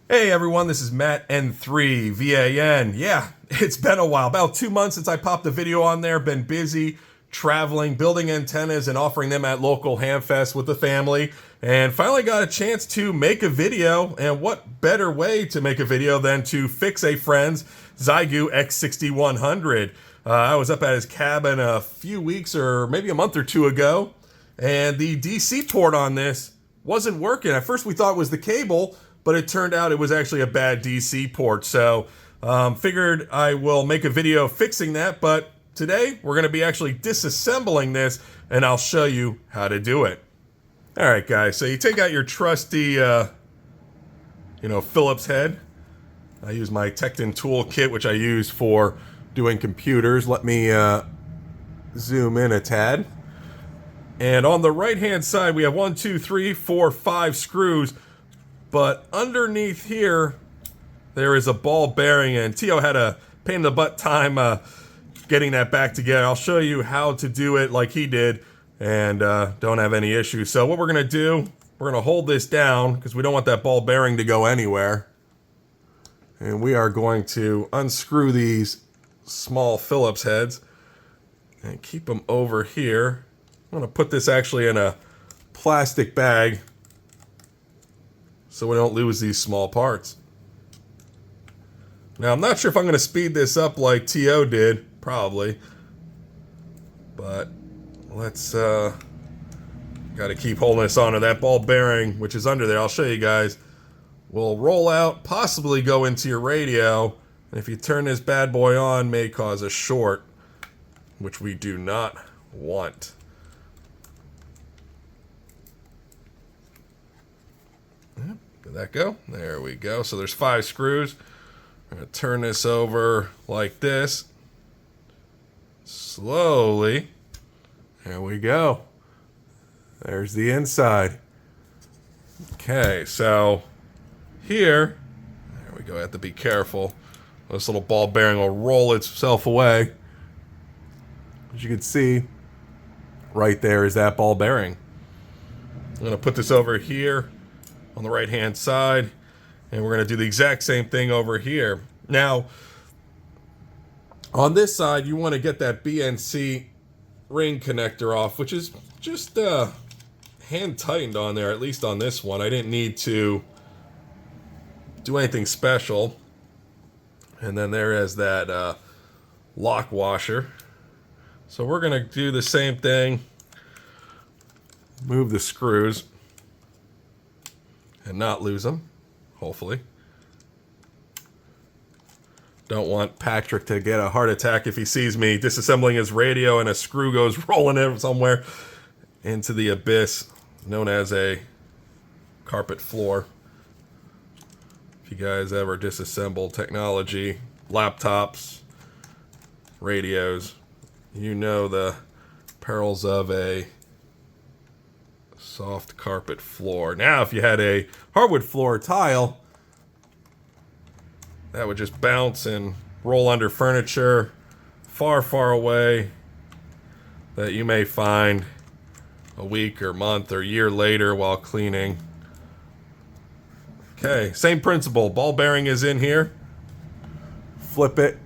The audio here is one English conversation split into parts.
Hey everyone, this is Matt N3VAN. Yeah, it's been a while. About 2 months since I popped a video on there. Been busy traveling, building antennas, and offering them at local Hamfests with the family. And finally got a chance to make a video. And what better way to make a video than to fix a friend's Xiegu X6100. I was up at his cabin a few weeks or maybe a month or two ago. And the DC port on this wasn't working. At first we thought it was the cable, but it turned out it was actually a bad DC port. So figured I will make a video fixing that, but today we're going to be actually disassembling this, and I'll show you how to do it. All right, guys, so you take out your trusty, Phillips head. I use my Tecton tool kit, which I use for doing computers. Let me zoom in a tad. And on the right-hand side, we have 1, 2, 3, 4, 5 screws. But underneath here, there is a ball bearing, and Tio had a pain in the butt time getting that back together. I'll show you how to do it like he did, and don't have any issues. So what we're going to do, we're going to hold this down because we don't want that ball bearing to go anywhere. And we are going to unscrew these small Phillips heads and keep them over here. I'm going to put this actually in a plastic bag so we don't lose these small parts. Now, I'm not sure if I'm going to speed this up like T.O. did, probably. But let's, got to keep holding this onto that ball bearing, which is under there. I'll show you guys. Will roll out, possibly go into your radio. And if you turn this bad boy on, may cause a short, which we do not want. Did that go? There we go. So there's 5 screws. I'm going to turn this over like this. Slowly. There we go. There's the inside. Okay, so here, there we go. I have to be careful. This little ball bearing will roll itself away. As you can see, right there is that ball bearing. I'm going to put this over here on the right hand side, and we're going to do the exact same thing over here. Now, on this side, you want to get that BNC ring connector off, which is just hand tightened on there, at least on this one. I didn't need to do anything special. And then there is that lock washer. So we're going to do the same thing. Move the screws and not lose them, hopefully. Don't want Patrick to get a heart attack if he sees me disassembling his radio and a screw goes rolling in somewhere into the abyss known as a carpet floor. If you guys ever disassemble technology, laptops, radios, you know the perils of a soft carpet floor. Now, if you had a hardwood floor tile, that would just bounce and roll under furniture far, far away that you may find a week or month or year later while cleaning. Okay, same principle. Ball bearing is in here. Flip it.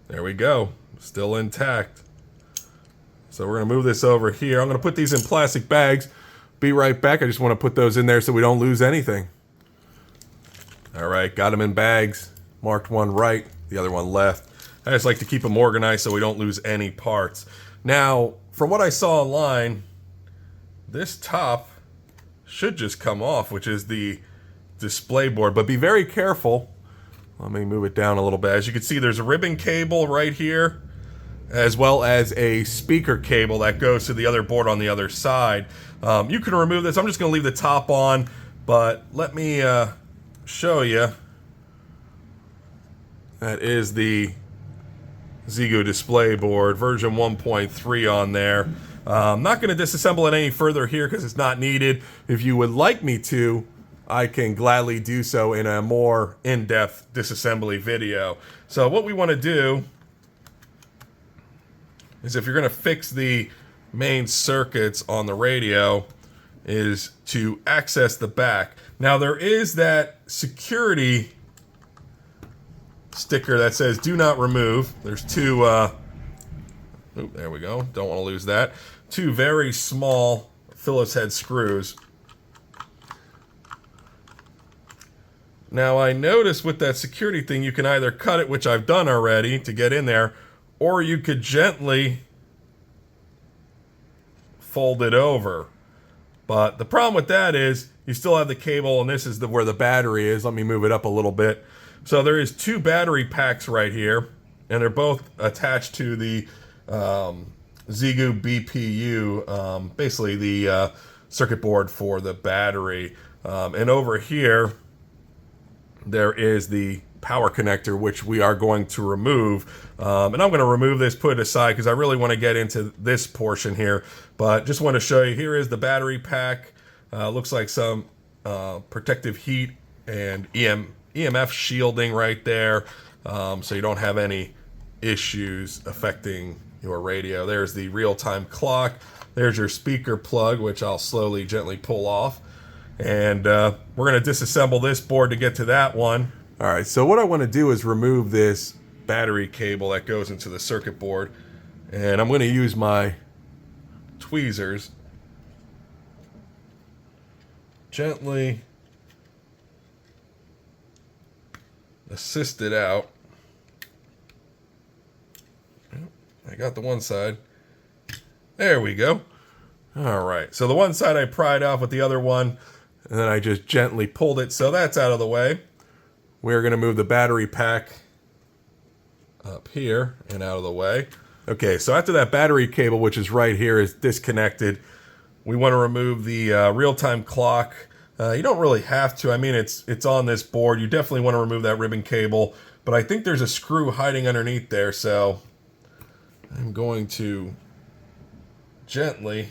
There we go. Still intact. So we're going to move this over here. I'm going to put these in plastic bags. Be right back. I just want to put those in there so we don't lose anything. All right, got them in bags. Marked one right, the other one left. I just like to keep them organized so we don't lose any parts. Now, from what I saw online, this top should just come off, which is the display board. But be very careful. Let me move it down a little bit. As you can see, there's a ribbon cable right here, as well as a speaker cable that goes to the other board on the other side. You can remove this. I'm just going to leave the top on, but let me show you. That is the Xiegu display board, version 1.3 on there. I'm not going to disassemble it any further here because it's not needed. If you would like me to, I can gladly do so in a more in-depth disassembly video. So what we want to do is if you're going to fix the main circuits on the radio, is to access the back. Now there is that security sticker that says do not remove. There's two, there we go, don't want to lose that. Two very small Phillips head screws. Now I noticed with that security thing, you can either cut it, which I've done already to get in there, or you could gently fold it over. But the problem with that is you still have the cable, and this is where the battery is. Let me move it up a little bit. So there is two battery packs right here, and they're both attached to the Xiegu BPU, basically the circuit board for the battery. And over here, there is the power connector, which we are going to remove. And I'm going to remove this, put it aside, because I really want to get into this portion here. But just want to show you, here is the battery pack. Looks like some protective heat and EMF shielding right there, so you don't have any issues affecting your radio. There's the real-time clock. There's your speaker plug, which I'll slowly, gently pull off. And we're going to disassemble this board to get to that one. All right, so what I want to do is remove this battery cable that goes into the circuit board. And I'm going to use my tweezers. Gently assist it out. I got the one side. There we go. All right, so the one side I pried off with the other one, and then I just gently pulled it, so that's out of the way. We're going to move the battery pack up here and out of the way. Okay, so after that battery cable, which is right here, is disconnected, we want to remove the real-time clock. You don't really have to. I mean, it's on this board. You definitely want to remove that ribbon cable, but I think there's a screw hiding underneath there, so I'm going to gently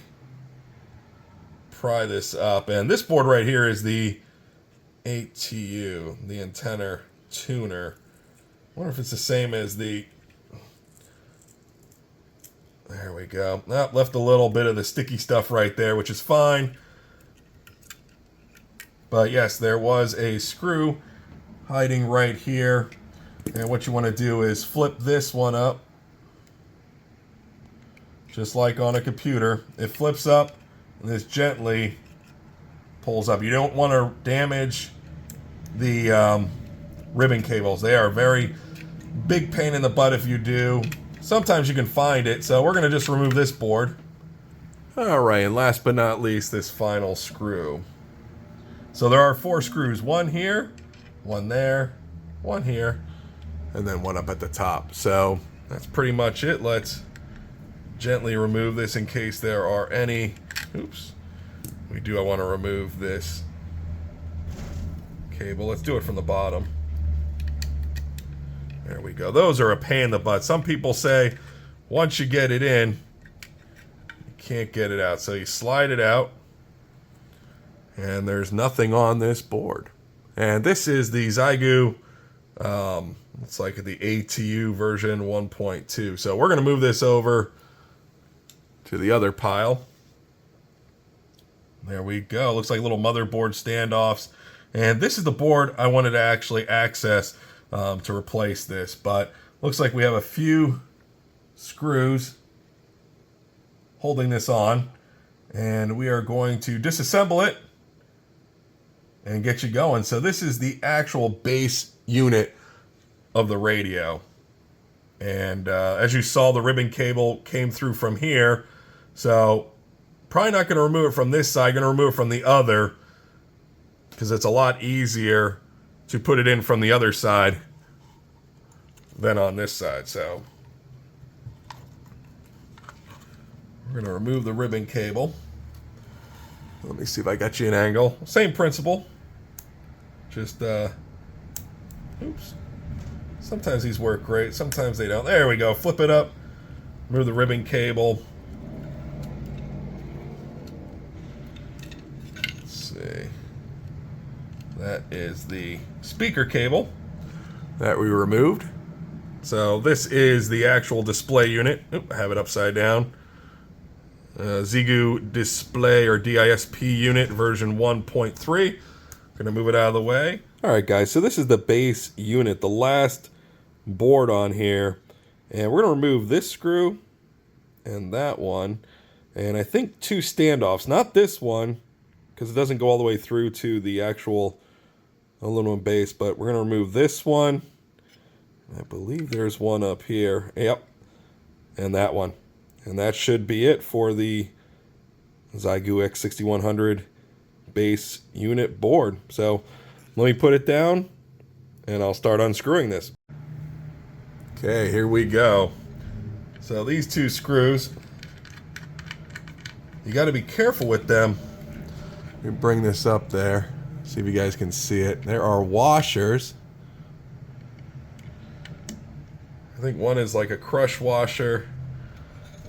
pry this up. And this board right here is the ATU, the antenna tuner. I wonder if it's the same as the... There we go. Oh, left a little bit of the sticky stuff right there, which is fine. But yes, there was a screw hiding right here. And what you want to do is flip this one up. Just like on a computer. It flips up and this gently pulls up. You don't want to damage the ribbon cables. They are a very big pain in the butt if you do. Sometimes you can find it, so we're going to just remove this board. All right, and last but not least, this final screw. So there are 4 screws. One here, one there, one here, and then one up at the top. So that's pretty much it. Let's gently remove this in case there are any... Oops. I want to remove this cable. Let's do it from the bottom. There we go. Those are a pain in the butt. Some people say once you get it in, you can't get it out. So you slide it out, and there's nothing on this board. And this is the Xiegu, it's like the ATU version 1.2. So we're going to move this over to the other pile. There we go. Looks like little motherboard standoffs. And this is the board I wanted to actually access to replace this, but looks like we have a few screws holding this on, and we are going to disassemble it and get you going. So this is the actual base unit of the radio, and as you saw, the ribbon cable came through from here, so probably not going to remove it from this side, going to remove it from the other, because it's a lot easier to put it in from the other side than on this side. So we're going to remove the ribbon cable. Let me see if I got you an angle. Same principle. Just, oops. Sometimes these work great, sometimes they don't. There we go. Flip it up. Remove the ribbon cable. Let's see. That is the speaker cable that we removed. So this is the actual display unit. Oop, I have it upside down. Xiegu display or DISP unit version 1.3. Gonna move it out of the way. All right, guys, so this is the base unit, the last board on here. And we're gonna remove this screw and that one. And I think 2 standoffs, not this one, because it doesn't go all the way through to the actual aluminum base, but we're gonna remove this one. I believe there's one up here. Yep. And that one. And that should be it for the Xiegu X6100 base unit board. So let me put it down and I'll start unscrewing this. Okay, here we go. So these 2 screws, you got to be careful with them. Let me bring this up there, see if you guys can see it. There are washers. I think one is like a crush washer.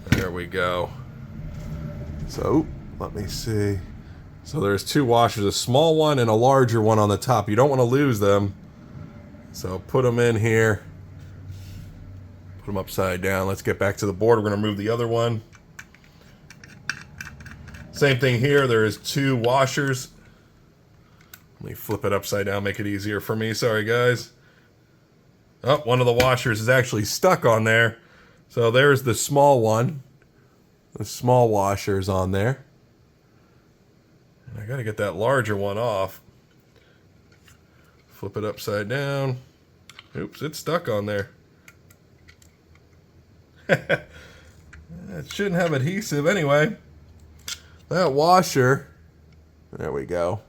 There we go. So, let me see. So there's 2 washers, a small one and a larger one on the top. You don't want to lose them. So put them in here. Put them upside down. Let's get back to the board. We're going to move the other one. Same thing here. There is 2 washers. Let me flip it upside down, make it easier for me. Sorry, guys. Oh, one of the washers is actually stuck on there. So there's the small one. The small washer is on there. And I got to get that larger one off. Flip it upside down. Oops, it's stuck on there. It shouldn't have adhesive anyway. That washer, there we go.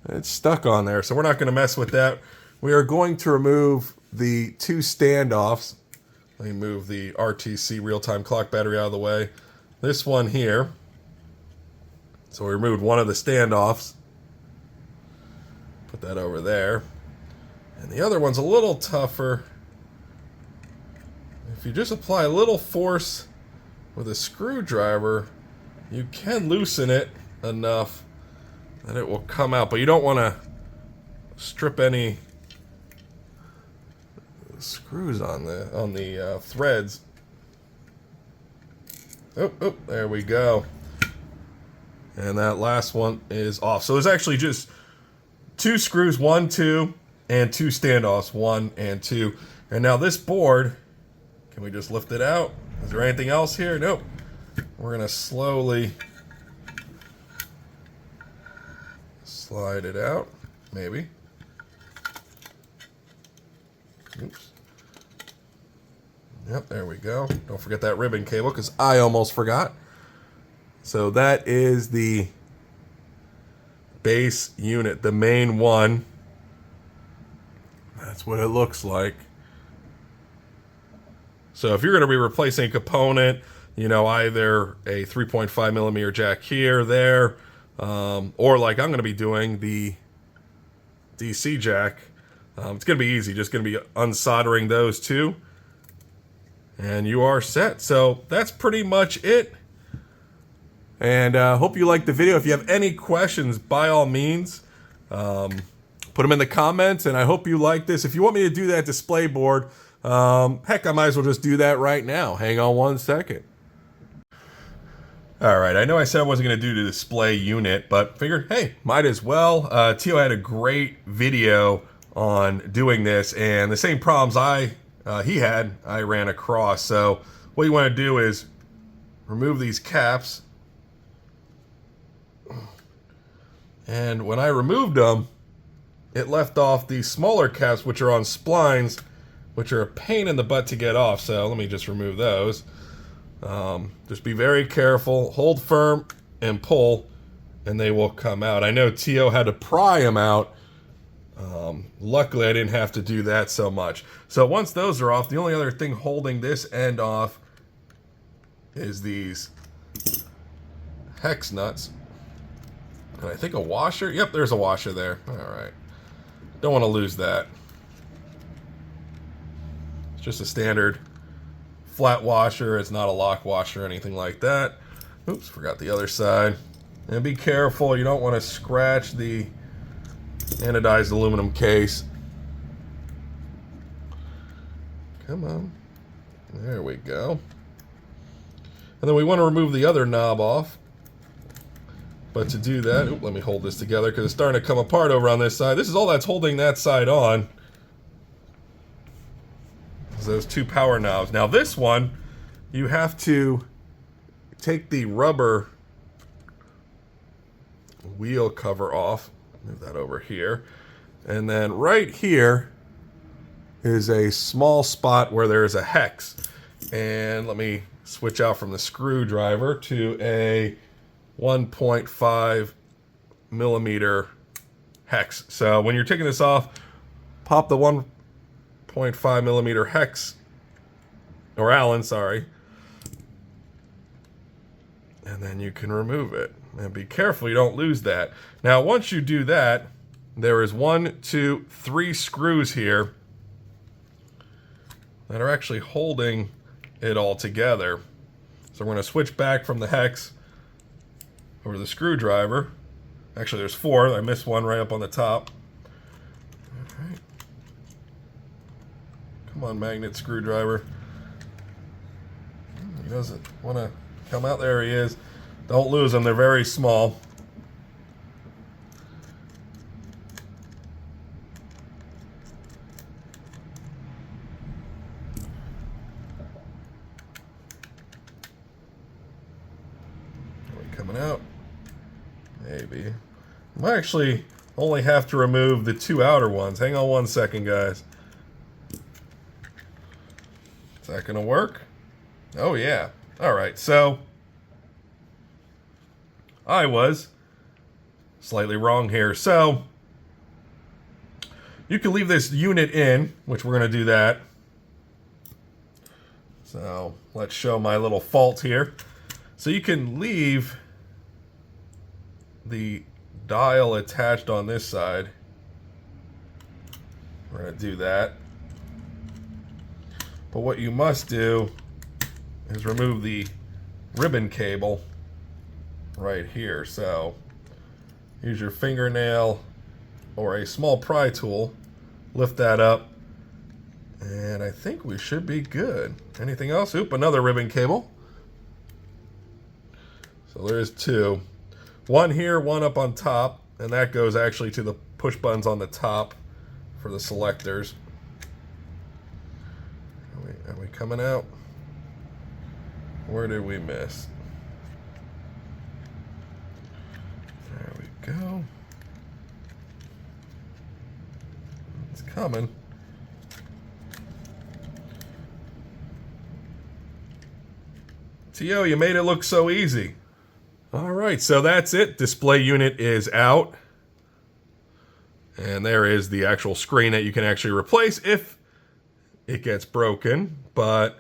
It's stuck on there, so we're not going to mess with that. We are going to remove the 2 standoffs. Let me move the RTC real-time clock battery out of the way. This one here. So we removed one of the standoffs. Put that over there. And the other one's a little tougher. If you just apply a little force with a screwdriver, you can loosen it enough that it will come out. But you don't want to strip any screws on the threads. Oh, there we go. And that last one is off. So there's actually just 2 screws, 1, 2, and 2 standoffs, 1 and 2. And now this board, can we just lift it out? Is there anything else here? Nope. We're gonna slowly slide it out, maybe. Oops. Yep, there we go. Don't forget that ribbon cable, because I almost forgot. So that is the base unit, the main one. That's what it looks like. So if you're going to be replacing a component, you know, either a 3.5 millimeter jack here, there, or like I'm going to be doing the DC jack, it's going to be easy. Just going to be unsoldering those 2. And you are set. So that's pretty much it. And hope you liked the video. If you have any questions, by all means, put them in the comments. And I hope you like this. If you want me to do that display board, heck, I might as well just do that right now. Hang on one second. All right, I know I said I wasn't going to do the display unit, but figured, hey, might as well. Tio had a great video on doing this, and the same problems he had, I ran across. So what you want to do is remove these caps. And when I removed them, it left off these smaller caps, which are on splines, which are a pain in the butt to get off. So let me just remove those. Just be very careful, hold firm and pull, and they will come out. I know Tio had to pry them out. Luckily I didn't have to do that so much. So once those are off, the only other thing holding this end off is these hex nuts. And I think a washer. Yep, there's a washer there. All right. Don't want to lose that. It's just a standard flat washer. It's not a lock washer or anything like that. Oops, forgot the other side. And be careful. You don't want to scratch the anodized aluminum case. Come on. There we go. And then we want to remove the other knob off. But to do that, let me hold this together because it's starting to come apart over on this side. This is all that's holding that side on. Those two power knobs. Now this one, you have to take the rubber wheel cover off. Move that over here. And then right here is a small spot where there's a hex. And let me switch out from the screwdriver to a 1.5 millimeter hex. So when you're taking this off, pop the 1.5 millimeter hex, or Allen, sorry, and then you can remove it. And be careful you don't lose that. Now once you do that, there is 1, 2, 3 screws here that are actually holding it all together. So we're going to switch back from the hex over to the screwdriver. Actually, there's 4. I missed one right up on the top. All right. Come on, magnet screwdriver. He doesn't want to come out. There he is. Don't lose them. They're very small. Coming out. Maybe. I might actually only have to remove the 2 outer ones. Hang on one second, guys. Is that going to work? Oh, yeah. All right, so I was slightly wrong here. So you can leave this unit in, which we're going to do that. So let's show my little fault here. So you can leave the dial attached on this side. We're going to do that. But what you must do is remove the ribbon cable right here. So use your fingernail or a small pry tool, lift that up, and I think we should be good. Anything else? Oop, another ribbon cable. So there's 2. One here, one up on top, and that goes actually to the push buttons on the top for the selectors. Are we coming out? Where did we miss? There we go. It's coming. T.O., you made it look so easy. All right, so that's it. Display unit is out. And there is the actual screen that you can actually replace if it gets broken. But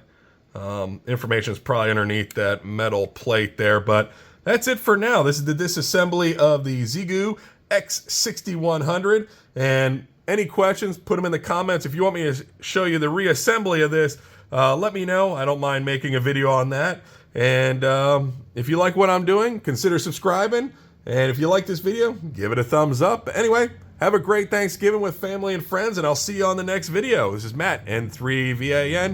information is probably underneath that metal plate there. But that's it for now. This is the disassembly of the Xiegu X6100. And any questions, put them in the comments. If you want me to show you the reassembly of this, let me know. I don't mind making a video on that. And if you like what I'm doing, consider subscribing. And if you like this video, give it a thumbs up. Anyway, have a great Thanksgiving with family and friends, and I'll see you on the next video. This is Matt, N3VAN,